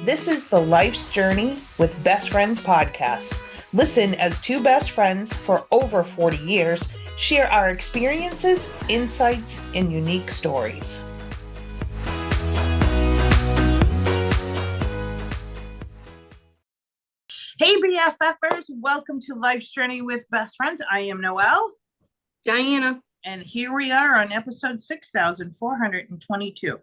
This is the Life's Journey with Best Friends podcast. Listen as two best friends for over 40 years share our experiences, insights, and unique stories. Hey BFFers, welcome to Life's Journey with Best Friends. I am Noelle. Diana. And here we are on episode 6422.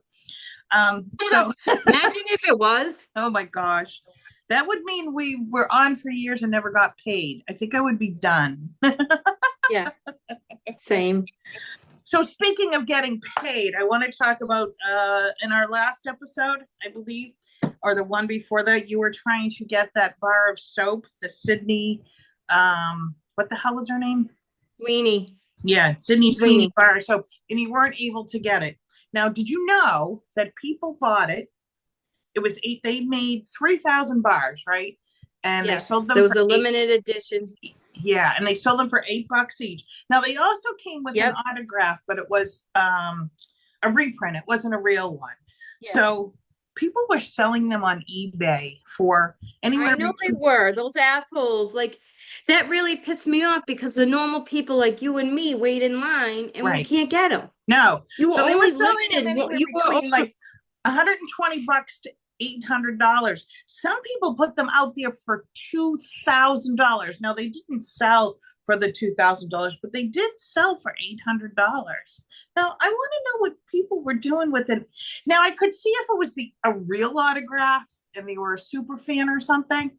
So imagine if it was. Oh my gosh. That would mean we were on for years and never got paid. I think I would be done. Yeah. Same. So speaking of getting paid, I want to talk about in our last episode, I believe, or the one before that, you were trying to get that bar of soap, the Sydney, what the hell was her name? Sweeney. Yeah, Sydney Sweeney bar of soap, and you weren't able to get it. Now, did you know that people bought it? It was they made 3,000 bars, right? And yes, they sold them. There was a limited edition. Yeah, and they sold them for $8 each. Now they also came with an autograph, but it was a reprint. It wasn't a real one. Yeah. So people were selling them on eBay for anywhere. I know they were. Those assholes, like that really pissed me off because the normal people like you and me wait in line and we can't get them. No, you so were only limited. You were like $120 to $800. Some people put them out there for $2,000. Now they didn't sell for the $2,000, but they did sell for $800. Now I want to know what people were doing with it. Now I could see if it was a real autograph and they were a super fan or something,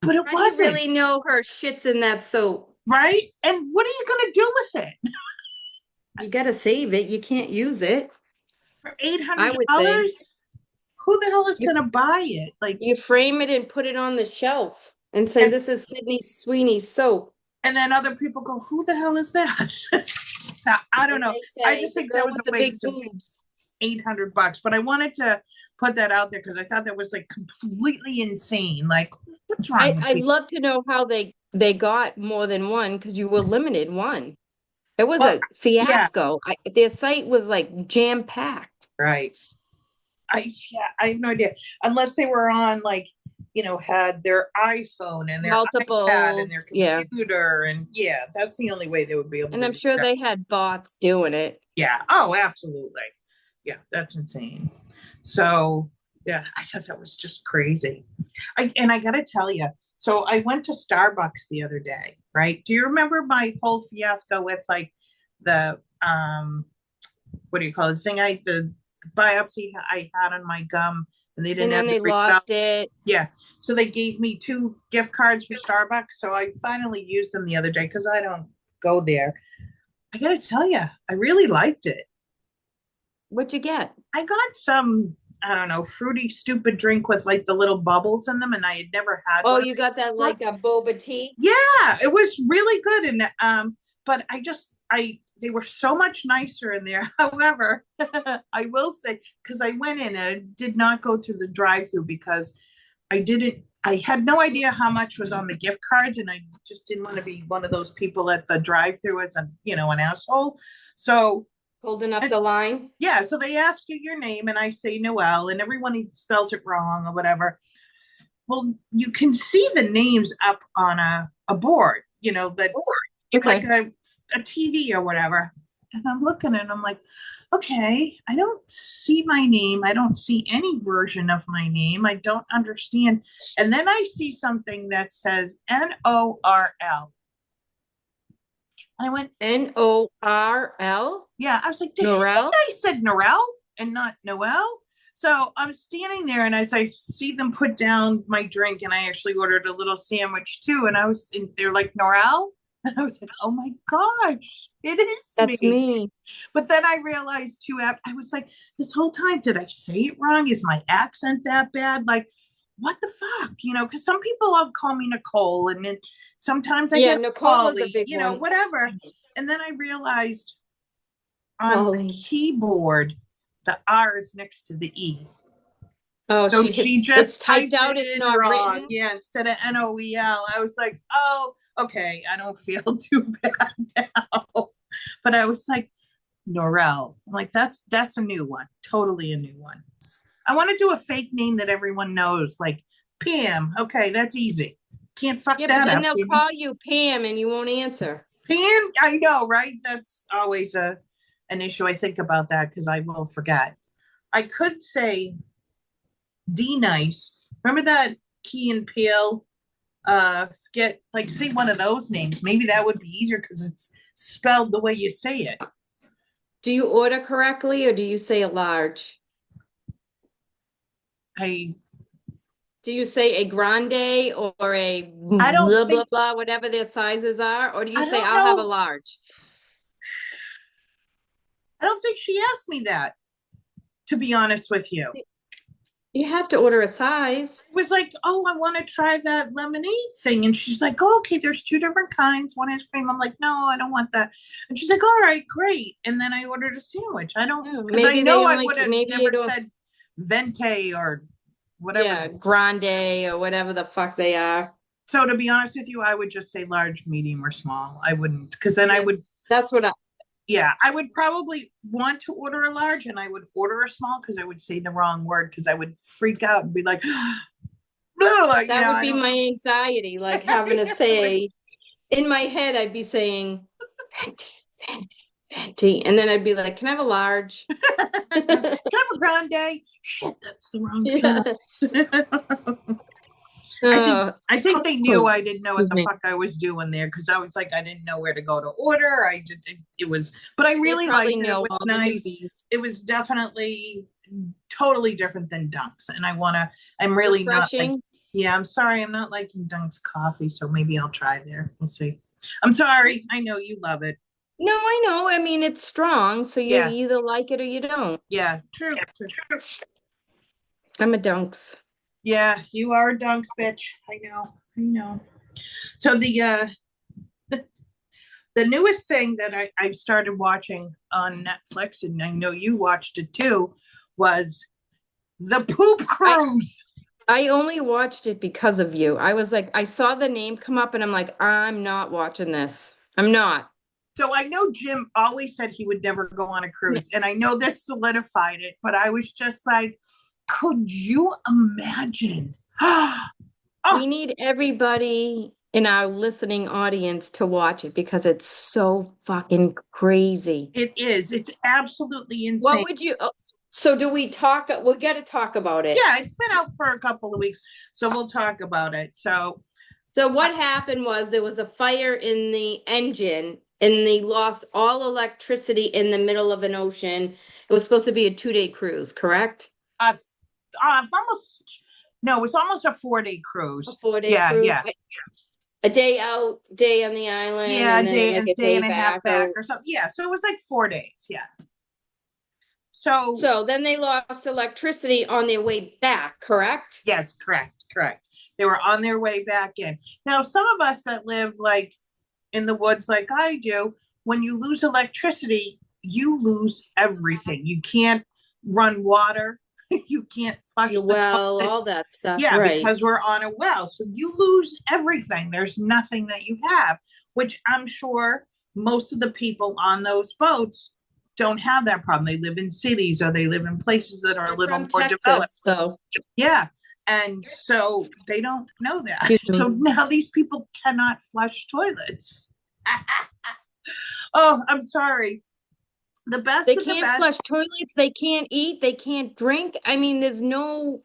but it wasn't. I really know her shits in that soap, right? And what are you going to do with it? You got to save it. You can't use it for $800. Who the hell is going to buy it? Like, you frame it and put it on the shelf and say, this is Sydney Sweeney soap. And then other people go, who the hell is that? So I don't know. I just think that was a waste of $800. But I wanted to put that out there because I thought that was like completely insane. Like, what's wrong? I'd love to know how they got more than one because you were limited one. It was a fiasco. Yeah. Their site was like jam packed. Right. I have no idea. Unless they were on had their iPhone and their iPad and their computer, and that's the only way they would be able. And I'm sure they had bots doing it. Yeah. Oh, absolutely. Yeah, that's insane. So yeah, I thought that was just crazy. I got to tell you. So I went to Starbucks the other day, right? Do you remember my whole fiasco with like the what do you call it? The biopsy I had on my gum, and they didn't. And then they lost it. Yeah, so they gave me 2 gift cards for Starbucks. So I finally used them the other day because I don't go there. I got to tell you, I really liked it. What'd you get? I got some, I don't know, fruity, stupid drink with like the little bubbles in them, and I had never had. Oh, you got that like a boba tea? Yeah, it was really good, and but they were so much nicer in there. However, I will say, because I went in and I did not go through the drive-through because I had no idea how much was on the gift cards, and I just didn't want to be one of those people at the drive-through as an asshole. So holding up the line. Yeah. So they ask you your name, and I say Noelle, and everyone spells it wrong or whatever. Well, you can see the names up on a board, like a TV or whatever. And I'm looking and I'm like, okay, I don't see my name. I don't see any version of my name. I don't understand. And then I see something that says NORL. And I went, NORL? Yeah. I was like, did you think I said Norelle and not Noelle? So I'm standing there, and as I see them put down my drink, and I actually ordered a little sandwich too, and they're like, Noelle? And I was like, oh my gosh, it is That's me. But then I realized too, I was like, this whole time, did I say it wrong? Is my accent that bad? Like, what the fuck? Because some people call me Nicole, and then sometimes I get Nicole Polly, was a big one. Whatever. And then I realized on the keyboard, the R is next to the E. Oh, so she just typed out. It's not wrong. written. Yeah, instead of NOEL, I was like, oh, okay, I don't feel too bad now. But I was like, Norelle. I'm like, that's a new one. Totally a new one. I want to do a fake name that everyone knows, like Pam. Okay, that's easy. Can't fuck Yeah, but that then up, they'll can you? call you Pam and you won't answer. Pam, I know, right? That's always a an issue. I think about that because I will forget. I could say D Nice. Remember that Key and Peele skit? Like, say one of those names. Maybe that would be easier because it's spelled the way you say it. Do you order correctly or do you say a large? I Do you say a grande or a I don't blah blah think blah, whatever their sizes are, or do you I say don't I'll have a know. large? I don't think she asked me that, to be honest with you. You have to order a size. It was like, oh, I want to try that lemonade thing. And she's like, oh, okay, there's two different kinds. One is cream. I'm like, no, I don't want that. And she's like, all right, great. And then I ordered a sandwich. I don't, Yeah, because I maybe they know don't I like would have maybe you never don't. said venti or whatever. Yeah, grande or whatever the fuck they are. So to be honest with you, I would just say large, medium, or small. I wouldn't, because then I would, Yes, that's what I. yeah, I would probably want to order a large and I would order a small because I would say the wrong word because I would freak out and be like, like, That would I be don't my anxiety, like having to like, say in my head, I'd be saying venti, venti, venti, and then I'd be like, "Can I have a large?" can I have a grande? Shit, that's the wrong Yeah. size. Uh, I think they knew oh, I didn't know what excuse the me. fuck I was doing there because I was like I didn't know where to go to order. I did it was, but I They really probably liked it. It know was all the nice. newbies. It was definitely totally different than Dunks, and I wanna. I'm really not like. Refreshing. Yeah, I'm sorry. I'm not liking Dunks coffee, so maybe I'll try there. We'll see. I'm sorry. I know you love it. No, I know. I mean, it's strong, so you Yeah, either like it or you don't. yeah, true. True. I'm a dunks. Yeah, you are a Dunks bitch. I know. I know. So the newest thing that I started watching on Netflix, and I know you watched it too, was the Poop I Cruise. I only watched it because of you. I was like, I saw the name come up, and I'm like, I'm not watching this. I'm not. So I know Jim always said he would never go on a cruise, and I know this solidified it, but I was just like, could you imagine? Oh, We need everybody in our listening audience to watch it because it's so fucking crazy. it is. It's absolutely What insane. would you, so do we talk? We got to talk about it. Yeah, it's been out for a couple of weeks, so we'll talk about it. So, So what happened was there was a fire in the engine and they lost all electricity in the middle of an ocean. It was supposed to be a 2-day cruise, correct? uh, almost no, it's almost a 4 day A cruise. 4-day Yeah, cruise. yeah. A day out, day on the island, Yeah, and then like a a day day and a half back. back Or or something. Yeah, so it was like 4 days. Yeah. So so then they lost electricity on their way back, correct? yes, correct, correct. They were on their way back in. Now, some of us that live like in the woods, like I do, when you lose electricity, you lose everything. You can't run water. You can't flush Your the well, all toilets. that stuff, Yeah, right? because we're on a well. So you lose everything. There's nothing that you have, which I'm sure most of the people on those boats don't have that problem. They live in cities or they live in places that are a They're little from more developed. Texas, so Yeah. And so they don't know that. excuse So me. now these people cannot flush toilets. Oh, I'm sorry. The best They of the can't best. flush toilets, they can't eat, they can't drink. I mean, there's no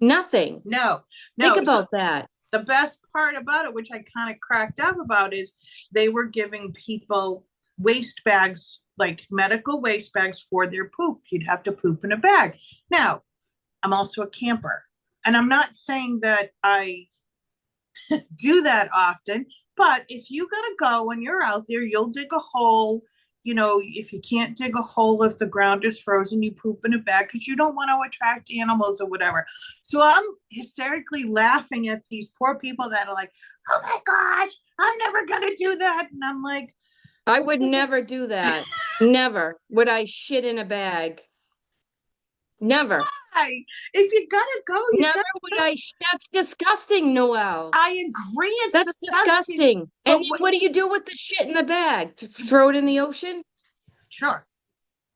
nothing. No, Think no. So about that. the best part about it, which I kind of cracked up about, is they were giving people waste bags, like medical waste bags for their poop. You'd have to poop in a bag. Now, I'm also a camper, and I'm not saying that I do that often, but if you gotta go and you're out there, you'll dig a hole. You know, if you can't dig a hole, if the ground is frozen, you poop in a bag because you don't want to attract animals or whatever. So I'm hysterically laughing at these poor people that are like, oh my gosh, I'm never gonna do that. And I'm like, I would never do that. Never would I shit in a bag. Never. why? If you gotta go, you Never gotta would go. that's disgusting, Noelle. I agree, it's That's disgusting. disgusting. And But then what do you do with the shit in the bag? Throw it in the ocean? sure,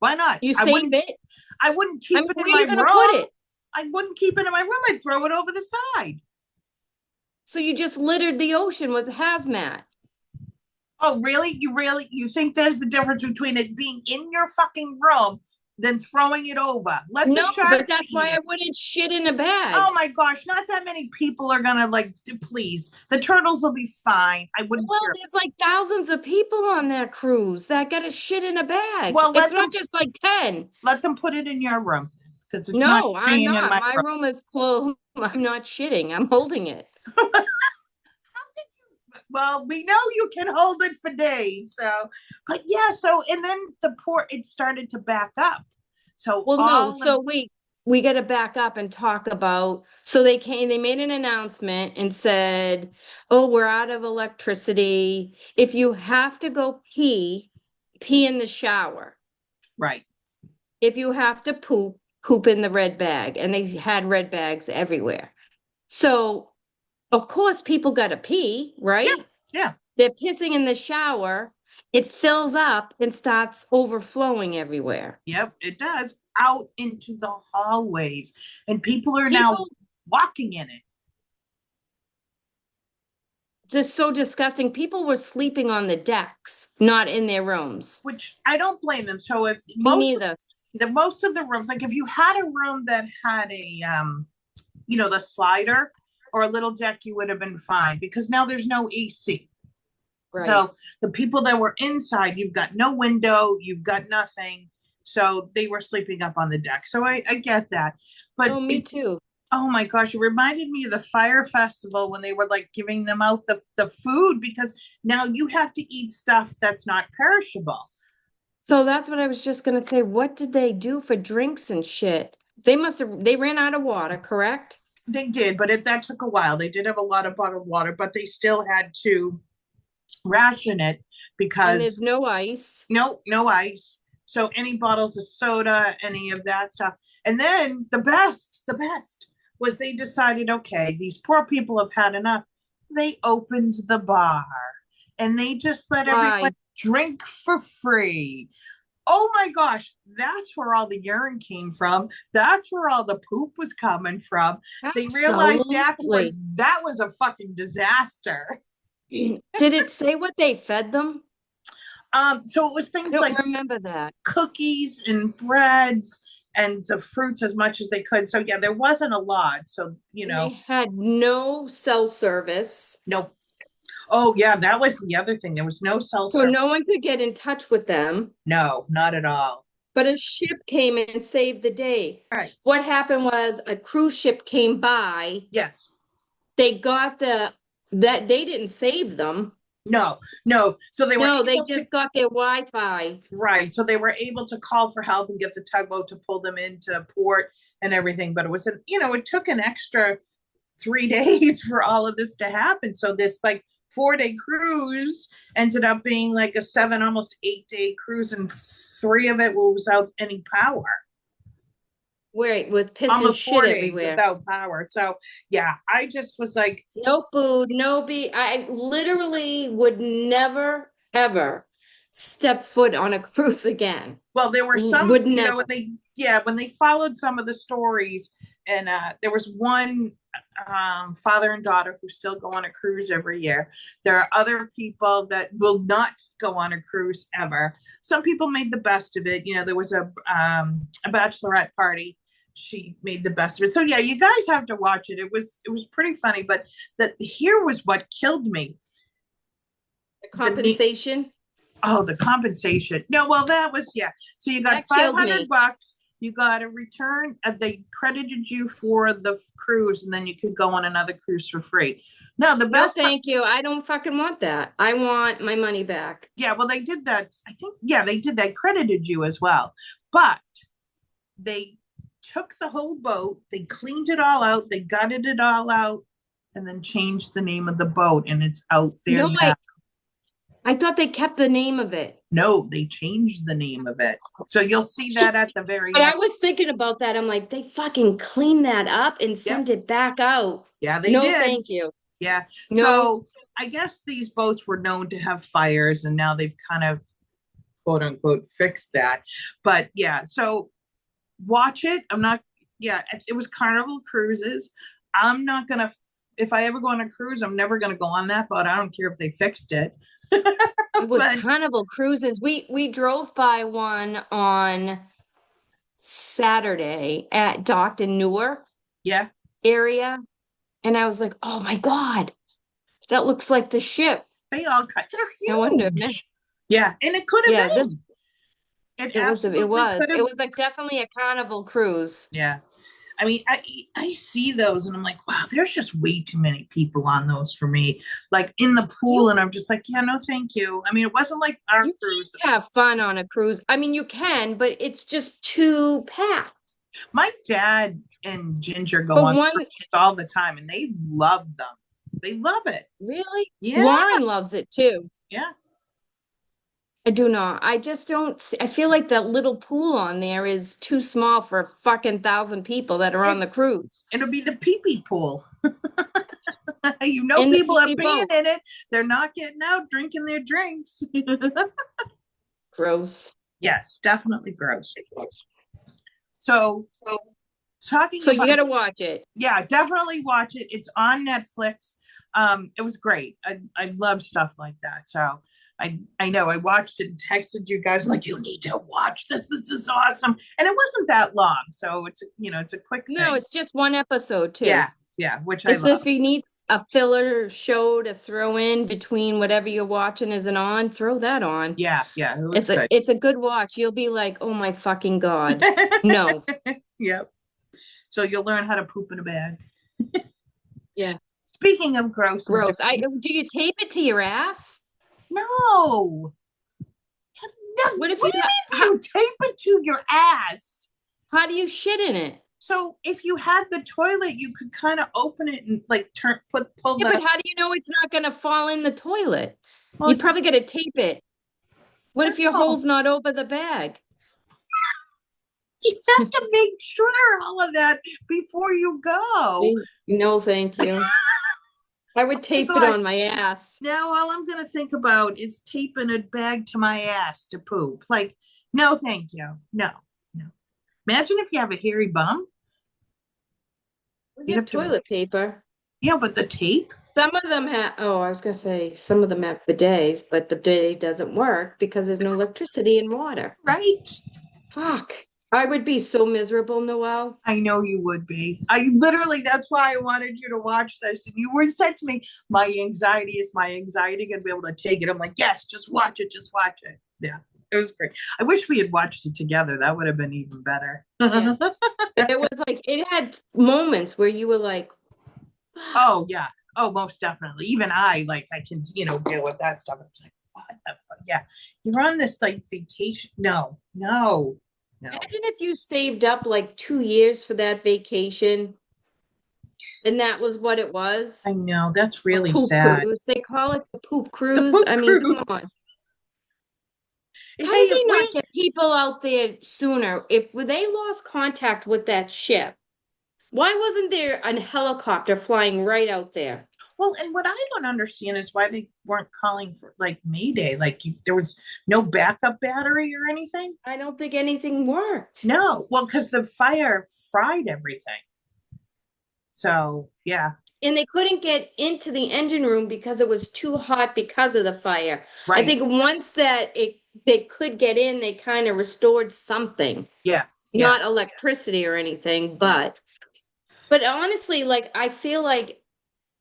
why not? You save it? I wouldn't I keep mean, it where in are my you gonna put room. it? I wouldn't keep it in my room. I'd throw it over the side. So you just littered the ocean with hazmat. Oh, really? You think there's the difference between it being in your fucking room than throwing it over? Let the No, but sharks that's eat why I it. wouldn't shit in a Oh bag. my gosh, not that many people are gonna like, please. The turtles will be fine. I wouldn't Well, care. there's like thousands of people on that cruise that got a shit in a bag. Well, It's not just like 10. let them put it in your room because it's not No, I'm staying in not. my My room. room is closed. I'm not shitting. I'm holding it. Well, we know you can hold it for days. So, but yeah, so and then the port it started to back up. So Well, no, all of so we got to back up and talk about. So they made an announcement and said, "Oh, we're out of electricity. If you have to go pee, pee in the shower. right. If you have to poop, poop in the red bag." And they had red bags everywhere. So, of course, people got to pee, Yeah, right? yeah. They're pissing in the shower. It fills up and starts overflowing everywhere. Yep, it does. Out into the hallways. And people are now People walking in it, just so disgusting. People were sleeping on the decks, not in their rooms. which I don't blame them. So if Me neither. most of the rooms, like if you had a room that had a the slider or a little deck, you would have been fine because now there's no AC. Right. So the people that were inside, you've got no window, you've got nothing. So they were sleeping up on the deck. So I get that. But Oh, me too. oh my gosh, it reminded me of the fire festival when they were like giving them out the food because now you have to eat stuff that's not perishable. So that's what I was just gonna say. What did they do for drinks and shit? They ran out of water, correct? They did, but that took a while. They did have a lot of bottled water, but they still had to ration it And there's because no ice. no ice. So any bottles of soda, any of that stuff. And then the best was they decided, okay, these poor people have had enough. They opened the bar and they just let everyone Why? drink for free. Oh my gosh, that's where all the urine came from. That's where all the poop was coming from. They realized Absolutely. afterwards that was a fucking disaster. Did it say what they fed them? So it was I things don't like remember that. cookies and breads and the fruits as much as they could. So yeah, there wasn't a lot. So And they had no cell service. nope. Oh yeah, that was the other thing. There was no cell So service. no one could get in touch with them. No, not at all. But a ship came and saved the day. Right. What happened was a cruise ship came by. Yes. They got that they didn't save them. No, no. So they were No, they able to just got their Wi-Fi. right. So they were able to call for help and get the tugboat to pull them into port and everything. But it was it took an extra 3 days for all of this to happen. So this like 4 day cruise ended up being like a 7, almost 8 day cruise, and 3 of it was without any power. Wait, with piss and Almost shit 4 days everywhere. without power. So yeah, I just was like, No food, no be. I literally would never, ever step foot on a cruise again. well, there were some, Would never. when they followed some of the stories, and there was one father and daughter who still go on a cruise every year. There are other people that will not go on a cruise ever. Some people made the best of it. There was a bachelorette party. She made the best of it. So yeah, you guys have to watch it. It was pretty funny, but here was what killed me. The The compensation Oh, the compensation. No, well, that was, yeah. So you got that killed 500 me. bucks. You got a return. They credited you for the cruise, and then you could go on another cruise for free. No, the No, best part, thank you. I don't fucking want that. I want my money back. yeah, well, they did that. I think, yeah, they did that, credited you as well. But they took the whole boat, they cleaned it all out, they gutted it all out, and then changed the name of the boat, and it's out there No, now. I thought they kept the name of it. No, they changed the name of it. So you'll see that at the very But end. I was thinking about that. I'm like, they fucking clean that up and Yep. send it back out. Yeah, they No, did. thank you. Yeah. No, So I guess these boats were known to have fires, and now they've kind of quote unquote fixed that. But yeah, so watch it. I'm not Yeah, it was Carnival Cruises. I'm not gonna, if I ever go on a cruise, I'm never gonna go on that boat. I don't care if they fixed it. It was But Carnival Cruises. We drove by one on Saturday at docked in Newark yeah, area, and I was like, "Oh my God, that looks like the ship." they all cut. No They're wonder, man. huge. Yeah, and it could have Yeah, this been. It it was absolutely could it have. was like definitely a Carnival cruise. Yeah. I mean, I see those and I'm like, wow, there's just way too many people on those for me. Like in the pool, You and I'm just like, yeah, no, thank you. I mean, it wasn't like our you cruise. can't have fun on a cruise. I mean, you can, but it's just too packed. My dad and Ginger go But on one cruises all the time, and they love them. They love it. really, Yeah, Lauren loves it too. yeah. I do not. I just don't see, I feel like that little pool on there is too small for a fucking thousand people that are on It the cruise. it'll be the pee pee pool. You know, In the people are pee peeing boat. in it. They're not getting out drinking their drinks. Gross. Yes, definitely gross. So talking So you about, gotta watch it. yeah, definitely watch it. It's on Netflix. It was great. I love stuff like that. So I know I watched it and texted you guys like, you need to watch this. This is awesome. And it wasn't that long, so it's, it's a quick No, thing. it's just one episode too. Yeah, yeah, which I It's love. if you need a filler show to throw in between whatever you're watching isn't on, throw that on. Yeah, yeah, it was good. It's a good watch. You'll be like, oh my fucking God. No. Yep. So you'll learn how to poop in a bag. Yeah. Speaking of gross and Gross. dirty, Do you tape it to your ass? no. No, What if what you do you mean? Do you tape it to your ass? how do you shit in it? So if you had the toilet, you could kind of open it and like pull Yeah, but the. how do you know it's not gonna fall in the toilet? You Well, probably gotta tape it. What if your no, hole's not over the bag? you have to make sure all of that before you go. No, thank you. I would I tape it thought, on my ass. now all I'm gonna think about is taping a bag to my ass to poop. Like, no, thank you. No, no. Imagine if you have a hairy bum. We You'd have have to. toilet paper. Yeah, but the tape, Some of them have, oh, I was gonna say some of them have bidets, but the bidet doesn't work because there's no electricity and water. right? Fuck. I would be so miserable, Noelle. I know you would be. I literally, that's why I wanted you to watch this. And you were said to me, my anxiety is my anxiety going to be able to take it. I'm like, yes, just watch it. Just watch it. Yeah, it was great. I wish we had watched it together. That would have been even better. Yes. It was like it had moments where you were like, Oh, yeah. Oh, most definitely. Even like, I can, deal with that stuff. It's like, what the fuck? Yeah. You're on this like vacation. No, no, no. imagine if you saved up like 2 years for that vacation and that was what it was. I know. That's A really poop sad. cruise. They call it the poop The cruise. poop I mean, come on. cruise. Hey, How did if they not we, get people out there sooner? If they lost contact with that ship, why wasn't there a helicopter flying right out there? well, and what I don't understand is why they weren't calling for like Mayday. Like there was no backup battery or anything. I don't think anything worked. No, well, because the fire fried everything. So yeah, And they couldn't get into the engine room because it was too hot because of the fire. I right. think once that it they could get in, they kind of restored something. Yeah, yeah, Not electricity or anything, but honestly, like I feel like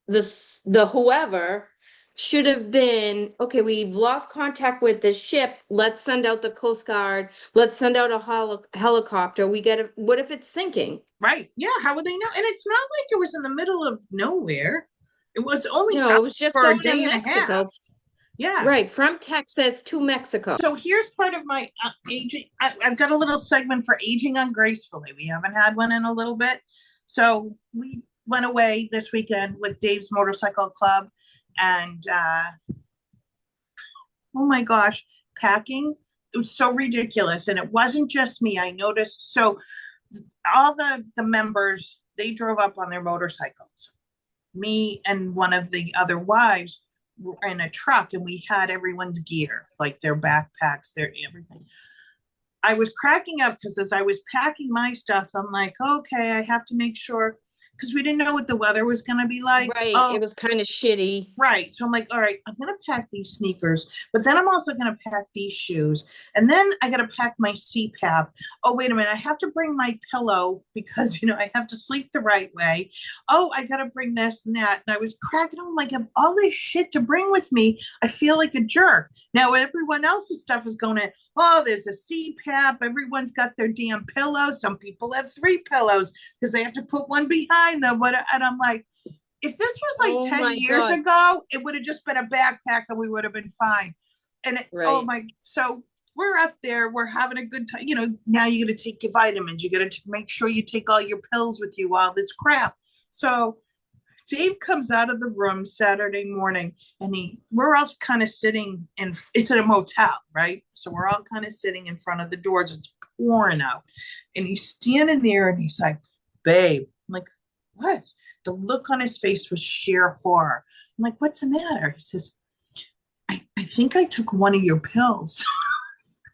the whoever should have been okay, we've lost contact with this ship, let's send out the Coast Guard, let's send out a helicopter, we get what if it's sinking? right. Yeah, how would they know? And it's not like it was in the middle of nowhere. It was only No, out it was just for a going to day and a Mexico. half. Yeah. Right, from Texas to Mexico. So here's part of my aging. I've got a little segment for aging ungracefully. We haven't had one in a little bit. So we went away this weekend with Dave's Motorcycle Club. And oh my gosh, packing. It was so ridiculous. And it wasn't just me. I noticed. So all the members, they drove up on their motorcycles. Me and one of the other wives were in a truck and we had everyone's gear, like their backpacks, their everything. I was cracking up because as I was packing my stuff, I'm like, okay, I have to make sure because we didn't know what the weather was going to be like. Right. It Oh, was kind of shitty. right. So I'm like, all right, I'm going to pack these sneakers, but then I'm also going to pack these shoes. And then I got to pack my CPAP. Oh, wait a minute. I have to bring my pillow because, I have to sleep the right way. Oh, I got to bring this and that. And I was cracking on like, I have all this shit to bring with me. I feel like a jerk. Now, everyone else's stuff is going to, oh, there's a CPAP. Everyone's got their damn pillow. Some people have 3 pillows because they have to put one behind them. And I'm like, if this was like Oh 10 my years God. ago, it would have just been a backpack and we would have been fine. Oh Right. my, so we're up there, we're having a good time. Now you got to take your vitamins, you got to make sure you take all your pills with you, all this crap. So Dave comes out of the room Saturday morning and we're all kind of sitting and it's at a motel, right? So we're all kind of sitting in front of the doors. It's pouring out. And he's standing there and he's like, babe. I'm like, what? The look on his face was sheer horror. I'm like, what's the matter? He says, I think I took one of your pills.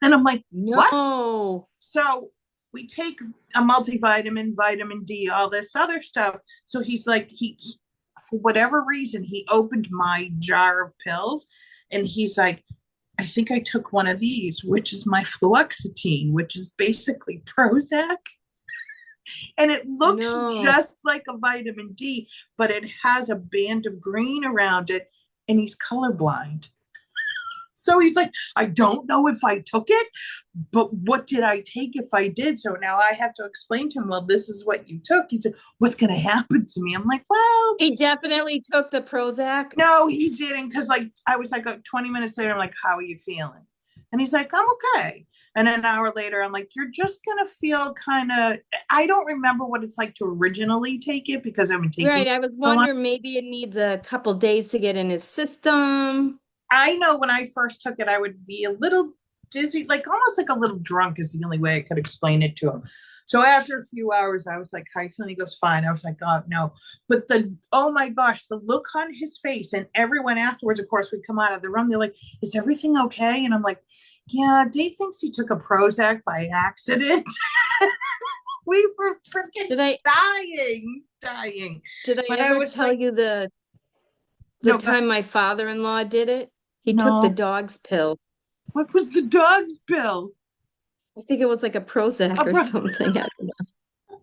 And I'm like, what? No. So we take a multivitamin, vitamin D, all this other stuff. So he's like, for whatever reason, he opened my jar of pills and he's like, I think I took one of these, which is my fluoxetine, which is basically Prozac. And it looks No. just like a vitamin D, but it has a band of green around it, and he's colorblind. So he's like, I don't know if I took it, but what did I take if I did? So now I have to explain to him, well, this is what you took. He said, what's going to happen to me? I'm like, well, He definitely took the Prozac. no, he didn't. Because I was like 20 minutes later, I'm like, how are you feeling? And he's like, I'm okay. And an hour later, I'm like, you're just going to feel kind of, I don't remember what it's like to originally take it because I've been taking Right. it I was so long. wondering maybe it needs a couple days to get in his system. I know when I first took it, I would be a little dizzy, like almost like a little drunk is the only way I could explain it to him. So after a few hours, I was like, how you feeling? He goes, fine. I was like, oh, no. But oh my gosh, the look on his face and everyone afterwards, of course, we come out of the room. They're like, is everything okay? And I'm like, yeah, Dave thinks he took a Prozac by accident. We were freaking Did I dying. did I But I ever was tell like, you the no, time my father-in-law did it? He took the no. dog's pill. What was the dog's bill? I think it was like a A Prozac or pro- something. I don't know.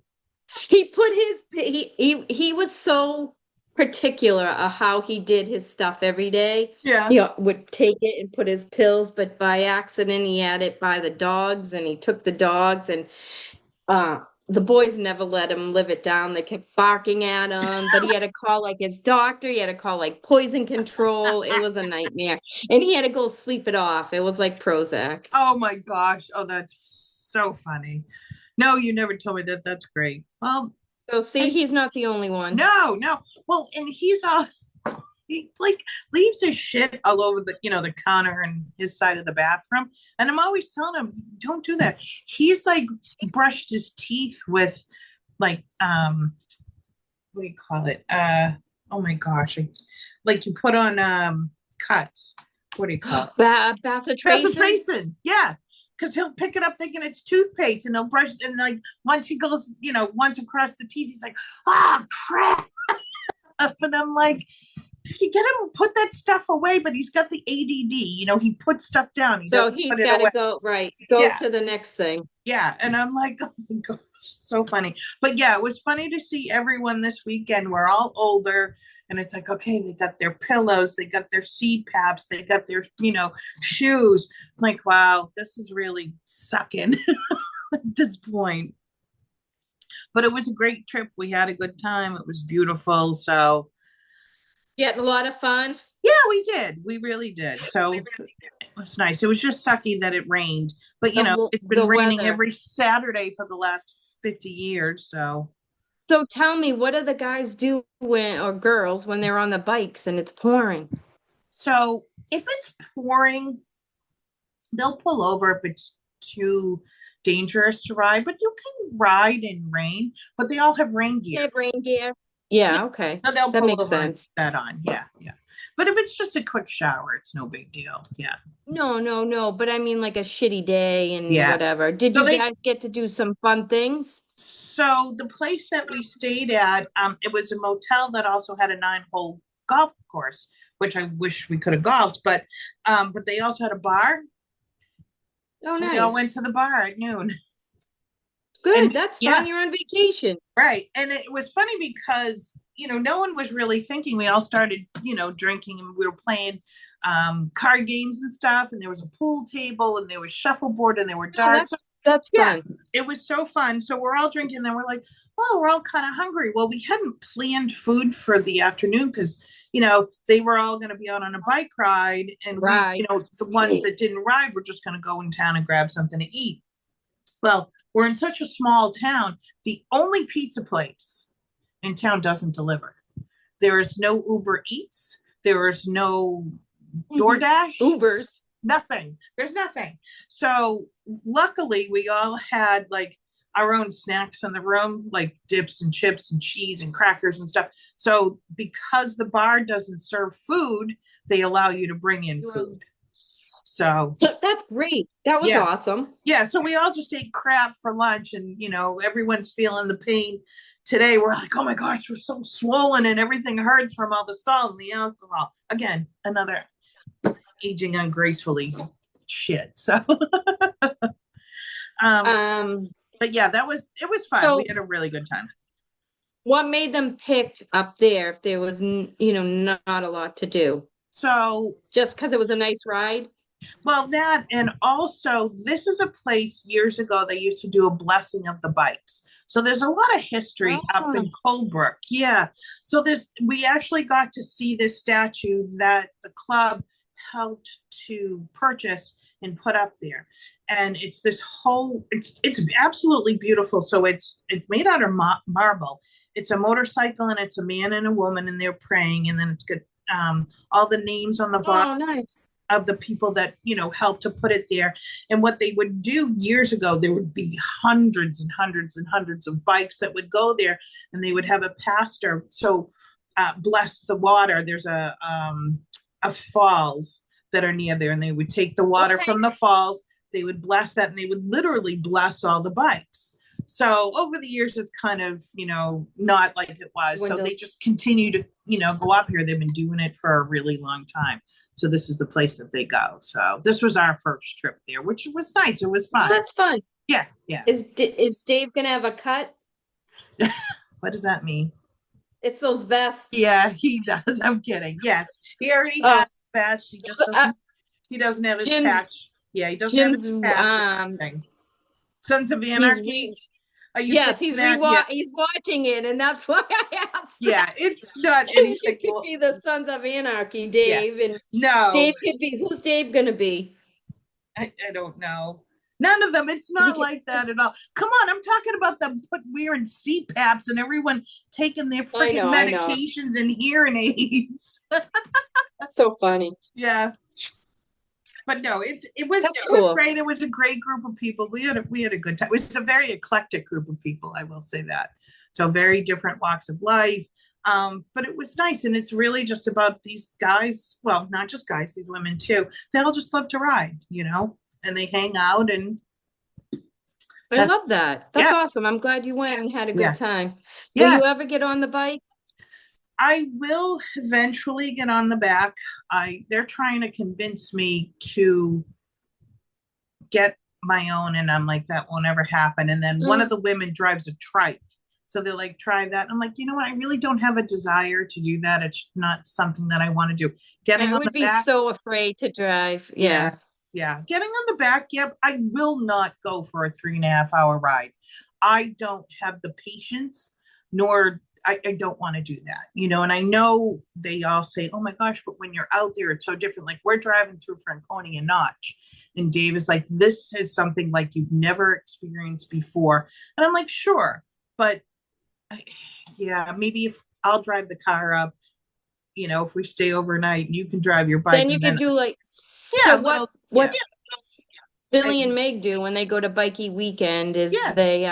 He put his he was so particular of how he did his stuff every day. yeah. He would take it and put his pills, but by accident he had it by the dogs and he took the dogs and the boys never let him live it down. They kept barking at him, but he had to call like his doctor. He had to call like poison control. It was a nightmare. And he had to go sleep it off. It was like Prozac. Oh my gosh. Oh, that's so funny. No, you never told me that. That's great. Well, So see, and he's not the only one. no, no. Well, and he's all he like leaves his shit all over the counter and his side of the bathroom. And I'm always telling him, don't do that. He's like brushed his teeth with like what do you call it? Oh my gosh. Like you put on cuts. What do you call it? Bacitracin? Bacitracin. Yeah. Because he'll pick it up thinking it's toothpaste and he'll brush and like once he goes, once across the teeth, he's like, oh crap. And I'm like, did you get him to put that stuff away? But he's got the ADD, he puts stuff down. He So doesn't he's put it got to away. go, right, goes Yeah. to the next thing. Yeah. And I'm like, oh my gosh, so funny. But yeah, it was funny to see everyone this weekend. We're all older. And it's like, okay, they got their pillows, they got their CPAPs, they got their, shoes. I'm like, wow, this is really sucking at this point. But it was a great trip. We had a good time. It was beautiful. So You had a lot of fun. yeah, we did. We really did. So it was nice. It was just sucky that it rained. But it's been The raining weather. every Saturday for the last 50 years. So So tell me, what do the guys do or girls when they're on the bikes and it's pouring? so if it's pouring, they'll pull over if it's too dangerous to ride, but you can ride in rain, but they all have rain They gear. have rain gear. Yeah. Yeah, okay. So they'll That pull makes over and sense. put that on. Yeah, yeah. But if it's just a quick shower, it's no big deal. Yeah. No, no, no. But I mean, like a shitty day and Yeah. whatever. Did So you they guys get to do some fun things? so the place that we stayed at, it was a motel that also had a 9-hole golf course, which I wish we could have golfed, but they also had a bar. Oh, So we all went nice. to the bar at noon. Good. And That's yeah, fun. You're on vacation. right. And it was funny because, no one was really thinking. We all started, drinking and we were playing card games and stuff. And there was a pool table and there was shuffleboard and there were Oh, darts. that's Yeah, fun. it was so fun. So we're all drinking and we're like, well, we're all kind of hungry. Well, we hadn't planned food for the afternoon because, they were all going to be out on a bike ride. And we, Right. the ones that didn't ride were just going to go in town and grab something to eat. Well, we're in such a small town. The only pizza place in town doesn't deliver. There is no Uber Eats. There is no DoorDash. Ubers. Nothing. There's nothing. So luckily, we all had like our own snacks in the room, like dips and chips and cheese and crackers and stuff. So because the bar doesn't serve food, they allow you to bring in food. So That's great. That was yeah, awesome. yeah. So we all just ate crap for lunch, and everyone's feeling the pain today. We're like, oh my gosh, we're so swollen, and everything hurts from all the salt and the alcohol. Again, another aging ungracefully shit. So, Um, but yeah, it was fun. We so had a really good time. what made them pick up there if there was, not a lot to do? So, Just because it was a nice ride? well, that and also this is a place years ago they used to do a blessing of the bikes. So there's a lot of history up Oh, in Colebrook. Yeah. So we actually got to see this statue that the club helped to purchase and put up there. And it's this whole it's absolutely beautiful. So it's made out of marble. It's a motorcycle and it's a man and a woman and they're praying and then it's got all the names on the bottom oh, nice. of the people that helped to put it there. And what they would do years ago, there would be hundreds and hundreds and hundreds of bikes that would go there, and they would have a pastor bless the water. There's a falls that are near there, and they would take the water Okay. from the falls. They would bless that, and they would literally bless all the bikes. So over the years, it's kind of, not like it was. So they just continue to, go up here. They've been doing it for a really long time. So this is the place that they go. So this was our first trip there, which was nice. It was Oh, fun. that's fun. Yeah, yeah. Is Dave gonna have a cut? What does that mean? It's those vests. Yeah, he does. I'm kidding. Yes, he already Oh, has a vest. He just doesn't. He doesn't have his patch. Yeah, he doesn't have his Jim's patch. Sons of Anarchy. Are you yes, thinking that? Yeah. he's watching it, and that's why I asked. Yeah, it's not It anything. could be the Sons of Anarchy, Dave, Yeah. and No, Dave could be who's Dave gonna be? I don't know. None of them. It's not like that at all. Come on, I'm talking about them wearing CPAPs and everyone taking their freaking medications and hearing aids. That's so funny. Yeah. But no, it was cool. great. It was a great group of people. We had a good time. It was a very eclectic group of people, I will say that. So very different walks of life. But it was nice, and it's really just about these guys. Well, not just guys, these women too. They all just love to ride, and they hang out. And I love that. That's yeah. awesome. I'm glad you went and had a good time. Yeah. Will you ever get on the bike? I will eventually get on the back. They're trying to convince me to get my own, and I'm like, that won't ever happen. And then one of the women drives a trike. So they're like, try that. I'm like, you know what? I really don't have a desire to do that. It's not something that I want to do. I would be so afraid to drive. Yeah. Yeah. Getting on the back, yep. I will not go for a 3.5 hour ride. I don't have the patience, nor I don't want to do that, and I know they all say, oh my gosh, but when you're out there, it's so different. Like we're driving through Franconia Notch, and Dave is like, this is something like you've never experienced before. And I'm like, sure, but yeah, maybe if I'll drive the car up, if we stay overnight and you can drive your bike. Then you can do like, so what Billy and Meg do when they go to bikey weekend is they,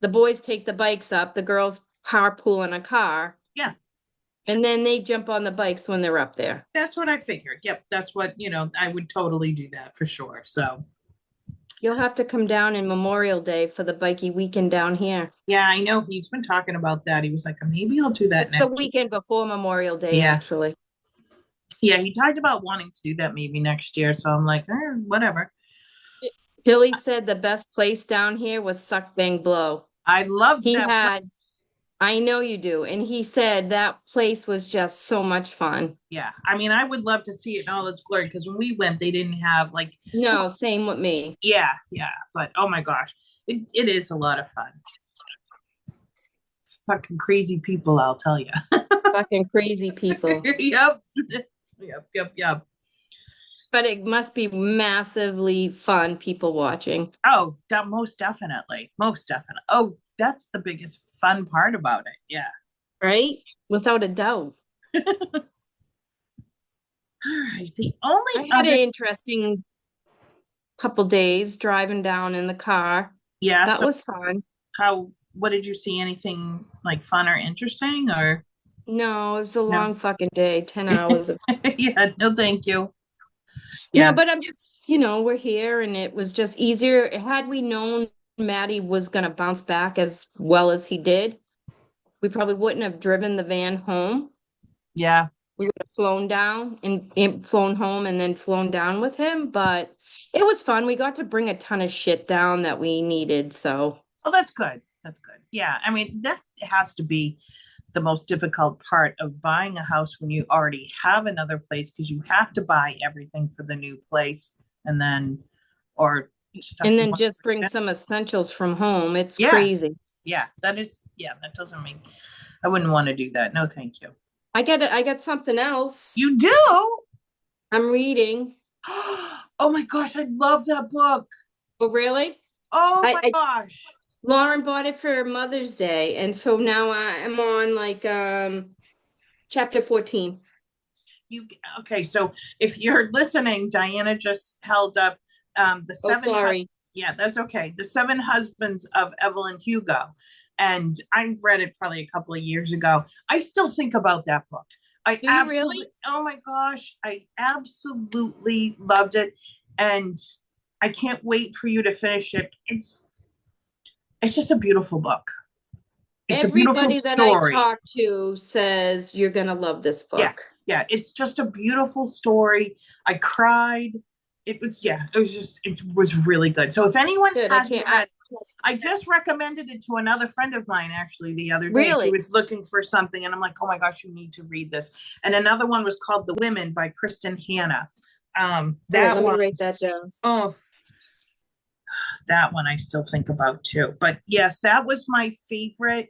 the boys take the bikes up, the girls carpool in a car. Yeah. And then they jump on the bikes when they're up there. That's what I figured. Yep, that's what, I would totally do that for sure. So, You'll have to come down in Memorial Day for the bikey weekend down here. yeah, I know he's been talking about that. He was like, maybe I'll do that It's the next year. weekend before Memorial Day, Yeah. actually. Yeah, he talked about wanting to do that maybe next year. So I'm like, whatever. Billy said the best place down here was Suck Bang Blow. I loved He that. had, I know you do. And he said that place was just so much fun. Yeah. I mean, I would love to see it in all its glory because when we went, they didn't have like, No, same with me. yeah, yeah. But oh my gosh, it is a lot of fun. Fucking crazy people, I'll tell you. Fucking crazy people. Yep. Yep. But it must be massively fun people watching. Oh, most definitely. Most definitely. Oh, that's the biggest fun part about it. Yeah. Right? Without a doubt. All right. The I only had other, an interesting couple days driving down in the car. yeah. That So was fun. what did you see? Anything like fun or interesting or No, it was a no? long fucking day, 10 hours of Yeah. No, thank you. no, Yeah. but I'm just, we're here and it was just easier. Had we known Maddie was gonna bounce back as well as he did, we probably wouldn't have driven the van home. Yeah. We would have flown down and flown home and then flown down with him, but it was fun. We got to bring a ton of shit down that we needed, so Oh, that's good. That's good. Yeah. I mean, that has to be the most difficult part of buying a house when you already have another place because you have to buy everything for the new place and then, or stuff and you then want. just bring some essentials from home. It's Yeah. crazy. Yeah. That doesn't mean I wouldn't want to do that. No, thank you. I got something else. You do? I'm reading. Oh my gosh. I love that book. Oh, really? Oh my I gosh. Lauren bought it for Mother's Day, and so now I'm on like chapter 14. You okay? So if you're listening, Diana just held up the Oh, seven. sorry. Yeah, that's okay. The Seven Husbands of Evelyn Hugo, and I read it probably a couple of years ago. I still think about that book. I Do you really? absolutely. Oh my gosh, I absolutely loved it, and I can't wait for you to finish it. It's just a beautiful book. It's a beautiful Everybody that I story. talk to says you're gonna love this Yeah, book. yeah, it's just a beautiful story. I cried. It was really good. So if anyone Good. hasn't read, I just recommended it to another friend of mine actually the other day. Really? She was looking for something, and I'm like, oh my gosh, you need to read this. And another one was called The Women by Kristen Hanna. All That right, let me one, write that down. oh, that one I still think about too. But yes, that was my favorite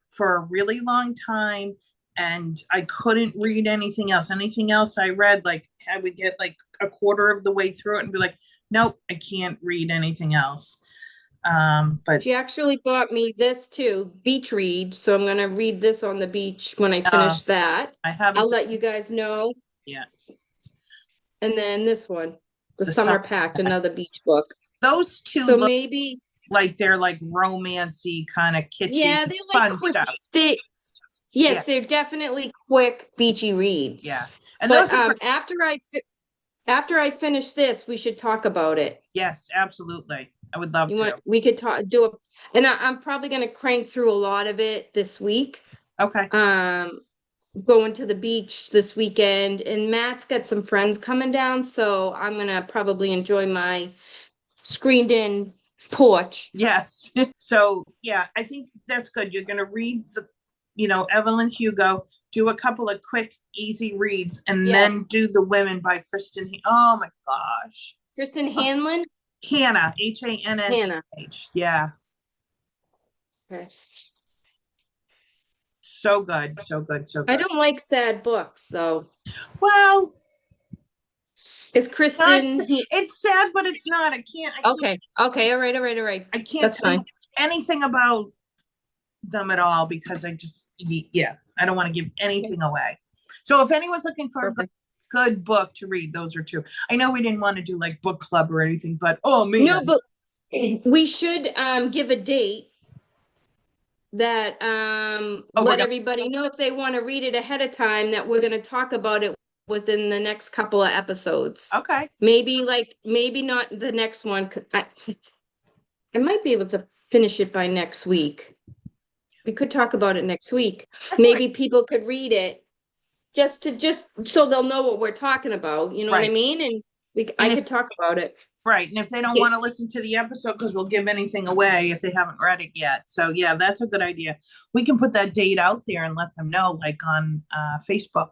for a really long time. And I couldn't read anything else. Anything else I read, like I would get like a quarter of the way through it and be like, nope, I can't read anything else. But She actually bought me this too, beach read. So I'm gonna read this on the beach when I uh, finish that. I haven't I'll let you guys know. yet. And then this one, The The Summer Summer Pact, Pact. another beach book. Those two So look maybe, like they're like romancy, kind of kitschy, yeah, they like fun quick. stuff. Yes, they're definitely quick beachy reads. Yeah. And But those are after I finish this, we should talk about it. yes, absolutely. I would love to. We could and I'm probably gonna crank through a lot of it this week. Okay. Going to the beach this weekend, and Matt's got some friends coming down, so I'm gonna probably enjoy my screened in porch. Yes. So yeah, I think that's good. You're gonna read Evelyn Hugo, do a couple of quick, easy reads, and then Yes. do The Women by Kristen. Oh my gosh. Kristen Hanlon? Hannah, Hanna. Hannah. Yeah. Okay. So good, so good, so I good. don't like sad books though. Well, Is Kristen? it's sad, but it's not. I can't. Okay. Okay. All right. I can't That's tell you fine. anything about them at all because I don't want to give anything away. So if anyone's looking for a good book to read, those are two. I know we didn't want to do like book club or anything, but oh man. No, but we should give a date that Oh, we're let gonna, everybody know if they want to read it ahead of time that we're going to talk about it within the next couple of episodes. okay, Maybe not the next one. I might be able to finish it by next week. We could talk about it next week. that's right, Maybe people could read it just so they'll know what we're talking about. You know what I right. mean? And I And could if, talk about it. right, and if they don't want to listen to the episode because we'll give anything away if they haven't read it yet. So yeah, that's a good idea. We can put that date out there and let them know, like on Facebook,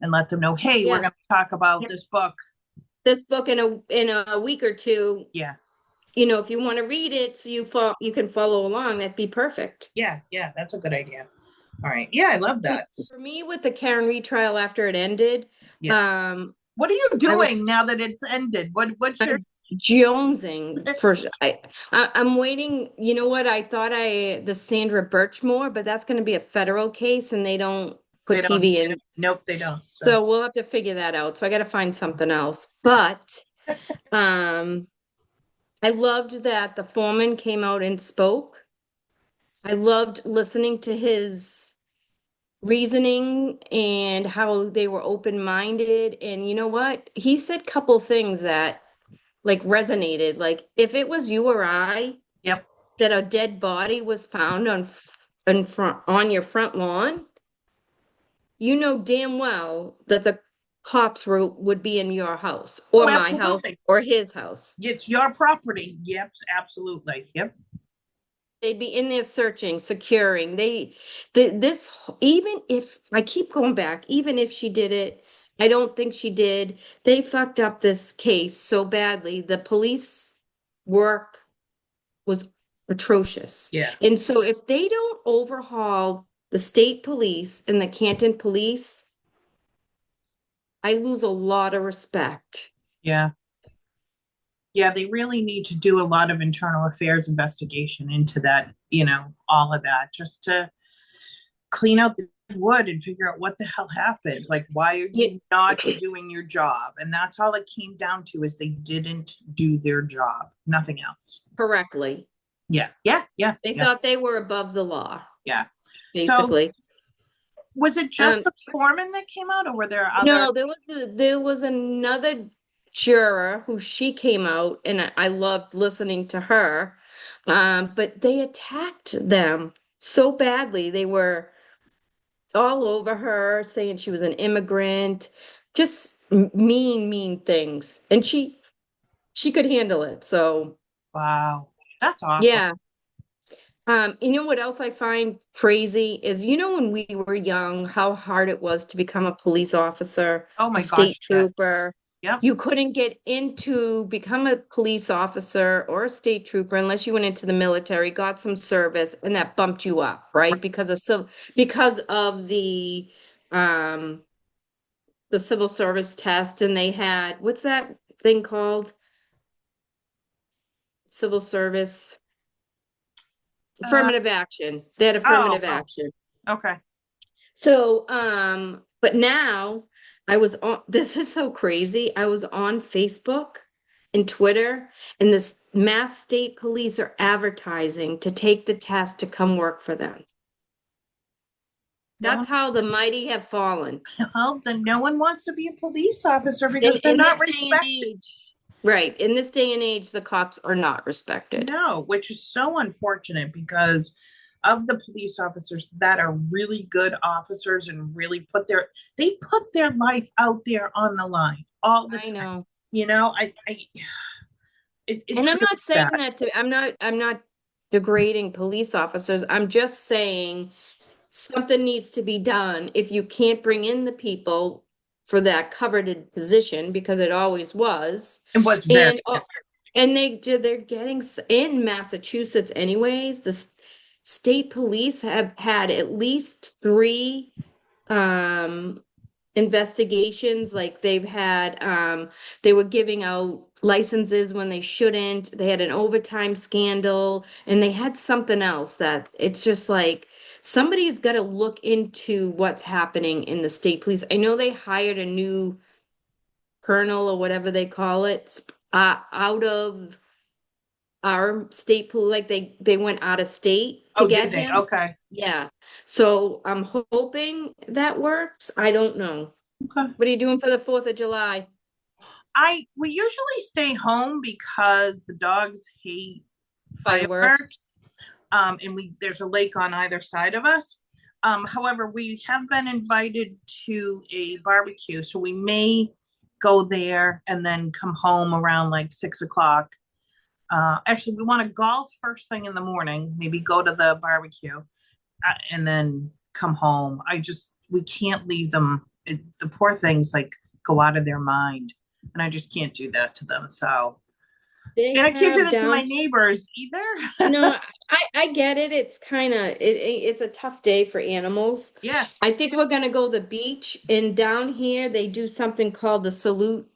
and let them know, hey, we're Yeah, going to talk about this book. this book in a week or two. Yeah, If you want to read it, so you can follow along. That'd be perfect. yeah, yeah. That's a good idea. All right. Yeah, I love that. For me, with the Karen retrial after it ended, Yeah. um, What are you I doing was now that it's ended? What's your jonesing for. I'm waiting. You know what? I thought the Sandra Birchmore, but that's going to be a federal case, and they don't they put don't TV in. nope, they don't. So So we'll have to figure that out. So I got to find something else. But um, I loved that the foreman came out and spoke. I loved listening to his reasoning and how they were open-minded. And you know what? He said couple things that like resonated. Like if it was you or I yep. that a dead body was found on your front lawn, you know damn well that the cops would be in your house Oh, or my house absolutely. or his house. It's your property. Yep, absolutely. Yep. They'd be in there searching, securing. Even if I keep going back, even if she did it, I don't think she did. They fucked up this case so badly. The police work was atrocious. Yeah. And so if they don't overhaul the state police and the Canton police, I lose a lot of respect. Yeah. Yeah, they really need to do a lot of internal affairs investigation into that, all of that, just to clean out the wood and figure out what the hell happened. Like, why are Yeah, you not doing your job? And that's all it came down to is they didn't do their job, nothing else. correctly. Yeah, yeah, yeah, They yeah, thought they were above the law, yeah. So basically. was it just Um, the foreman that came out, or were there other? no, there was another juror who she came out, and I loved listening to her. But they attacked them so badly. They were all over her, saying she was an immigrant, just mean things. And she could handle it. So Wow, that's awful. yeah. You know what else I find crazy is, when we were young, how hard it was to become a police officer, Oh a my state gosh, yes. trooper. Yep. You couldn't get into become a police officer or a state trooper unless you went into the military, got some service, and that bumped you up, right? Because of um the civil service test, and they had what's that thing called? Civil service Uh, affirmative action. They had oh, affirmative oh, action. okay. So, but now this is so crazy. I was on Facebook and Twitter, and this Mass State Police are advertising to take the test to come work for them. No That's one, how the mighty have fallen well, then no one wants to be a police officer in, because they're in this not day and respected. age. Right. In this day and age, the cops are not respected. No, which is so unfortunate because of the police officers that are really good officers and really they put their life out there on the line all the I time. know. It's And I'm really not saying sad. that I'm not degrading police officers. I'm just saying something needs to be done if you can't bring in the people for that coveted position because it always was. It was very And yes. they're getting in Massachusetts anyways. State police have had at least three um investigations. Like they were giving out licenses when they shouldn't. They had an overtime scandal, and they had something else that it's just like somebody's got to look into what's happening in the state police. I know they hired a new colonel or whatever they call it, out of our state pool, like they went out of state to Oh, did get they? him. Okay. Yeah. So I'm hoping that works. I don't know. Okay. What are you doing for the 4th of July? We usually stay home because the dogs hate Fireworks. fireworks. And there's a lake on either side of us. However, we have been invited to a barbecue, so we may go there and then come home around like 6 o'clock. Actually, we want to golf first thing in the morning, maybe go to the barbecue, and then come home. We can't leave them. The poor things like go out of their mind, and I just can't do that to them. So, They and I can't do have that to my down. neighbors either. No, I get it. It's kind of it's a tough day for animals. Yeah, I think we're gonna go to the beach, and down here they do something called the salute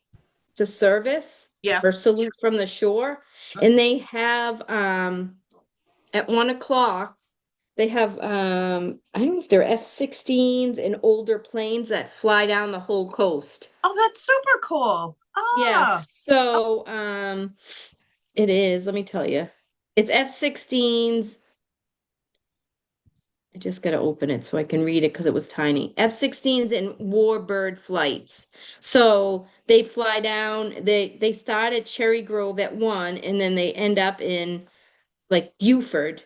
to service yeah. or salute from the shore, and they have at 1 o'clock they have I don't know if they're F-16s and older planes that fly down the whole coast. Oh, that's super cool. Ah, Yes, so it is, let me tell you. It's F-16s. I just got to open it so I can read it because it was tiny. F-16s and warbird flights. So they fly down, they start at Cherry Grove at 1 and then they end up in like Buford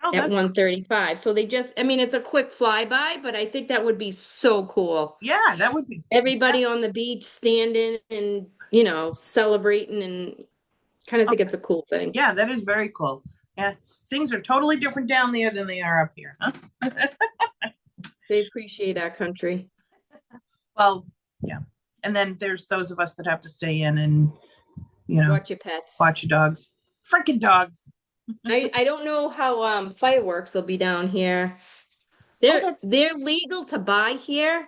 oh, at 1:35. So they just, I mean, it's a quick flyby, but I think that would be so cool. yeah, that would be, yeah. Everybody on the beach standing and, celebrating and kind of think Okay. it's a cool thing. Yeah, that is very cool. Yes, things are totally different down there than they are up here, huh? They appreciate our country. Well, yeah. And then there's those of us that have to stay in and, Watch your pets. watch your dogs. Freaking dogs. I don't know how fireworks will be down here. Oh, They're legal to buy here.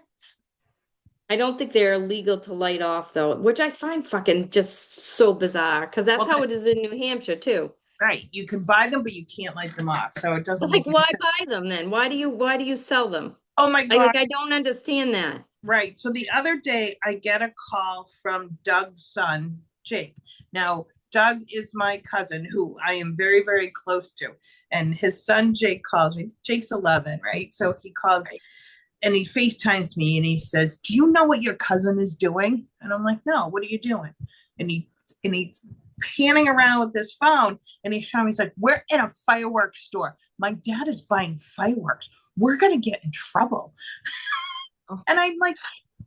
I don't think they're legal to light off though, which I find fucking just so bizarre because that's well, how it is in New Hampshire too. right. You can buy them, but you can't light them off. So it doesn't Like, make any why sense. buy them then? Why do you sell them? Oh my I like gosh. I don't understand that. Right. So the other day, I get a call from Doug's son, Jake. Now, Doug is my cousin who I am very, very close to. And his son, Jake, calls me. Jake's 11, right? So he calls Right. and he FaceTimes me and he says, "Do you know what your cousin is doing?" And I'm like, "No, what are you doing?" And he's panning around with his phone and he's showing me, he's like, "We're in a fireworks store. My dad is buying fireworks. We're gonna get in trouble." Oh. And I'm like,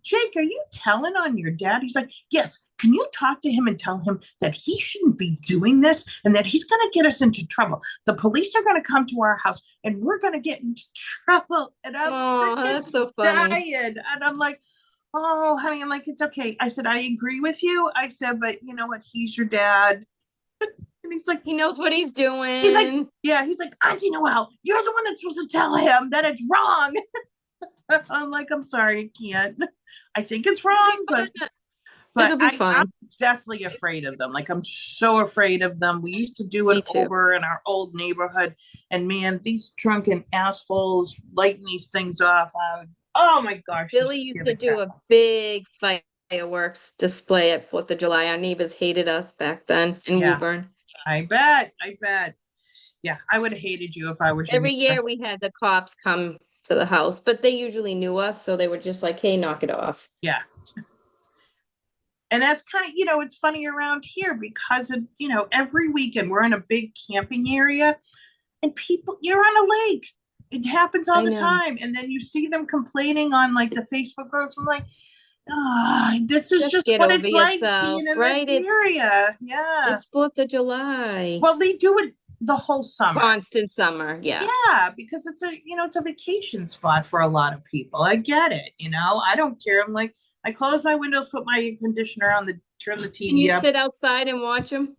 "Jake, are you telling on your dad?" He's like, "Yes. Can you talk to him and tell him that he shouldn't be doing this and that he's going to get us into trouble? The police are going to come to our house and we're going to get into trouble." And I'm Oh, freaking that's so funny. dying. And I'm like, "Oh, honey," I'm like, "It's okay." I said, "I agree with you." I said, "But you know what? He's your dad." And He knows what he's he's like, doing. yeah, he's like, "Auntie Noelle, you're the one that's supposed to tell him that it's wrong." I'm like, "I'm sorry, I can't. I think it's It'll be wrong, but fun. but It'll be I'm fun. definitely afraid of them. Like I'm so afraid of them. We used to do it Me too. over in our old neighborhood, and man, these drunken assholes lighting these things off. Oh my gosh, just Billy used give to it do crap. a big fireworks display at 4th of July. Our neighbors hated us back then in Yeah, Woburn. I bet. I bet. Yeah, I would have hated you if I was your Every neighbor. year we had the cops come to the house, but they usually knew us, so they were just like, "Hey, knock it off." Yeah. And that's kind of, it's funny around here because of, every weekend we're in a big camping area and you're on a lake. It happens all I the know. time. And then you see them complaining on like the Facebook groups. I'm like, "Ah, this is Just just get what over it's like yourself, being in this right? area." Yeah. It's 4th of July. Well, they do it the whole summer. Constant summer, yeah. Yeah, because it's a vacation spot for a lot of people. I get it. I don't care. I'm like, I close my windows, put my air conditioner on, turn the Can you TV up. sit outside and watch them?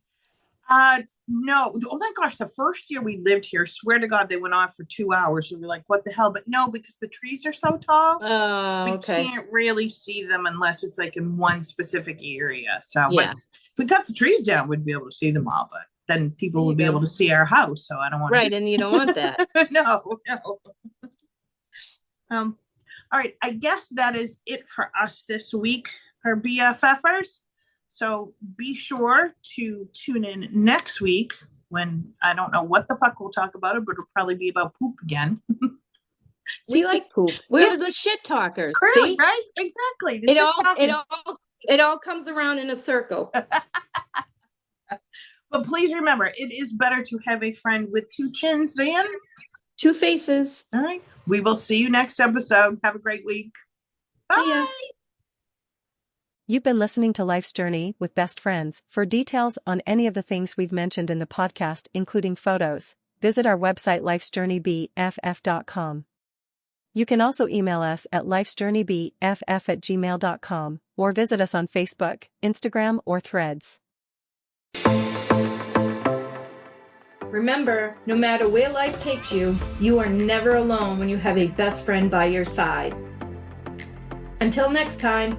No. Oh my gosh, the first year we lived here, swear to God, they went on for 2 hours. We were like, "What the hell?" But no, because the trees are so tall, Oh, we okay. can't really see them unless it's like in one specific area. So, but Yeah, if we cut the trees down, we'd be able to see them all. But then there people you would be able go. to see our house. So I don't want to Right, and you don't want that. do. No, no. Um. All right. I guess that is it for us this week, our BFFers. So be sure to tune in next week when I don't know what the fuck we'll talk about it, but it'll probably be about poop again. We like poop. We're the shit talkers. Clearly, see? Right? Exactly. It all comes around in a circle. But please remember, it is better to have a friend with two chins than two faces. All right. We will see you next episode. Have a great week. Bye. You've been listening to Life's Journey with Best Friends. For details on any of the things we've mentioned in the podcast, including photos, visit our website lifesjourneybff.com. You can also email us at lifesjourneybff@gmail.com or visit us on Facebook, Instagram, or Threads. Remember, no matter where life takes you, you are never alone when you have a best friend by your side. Until next time.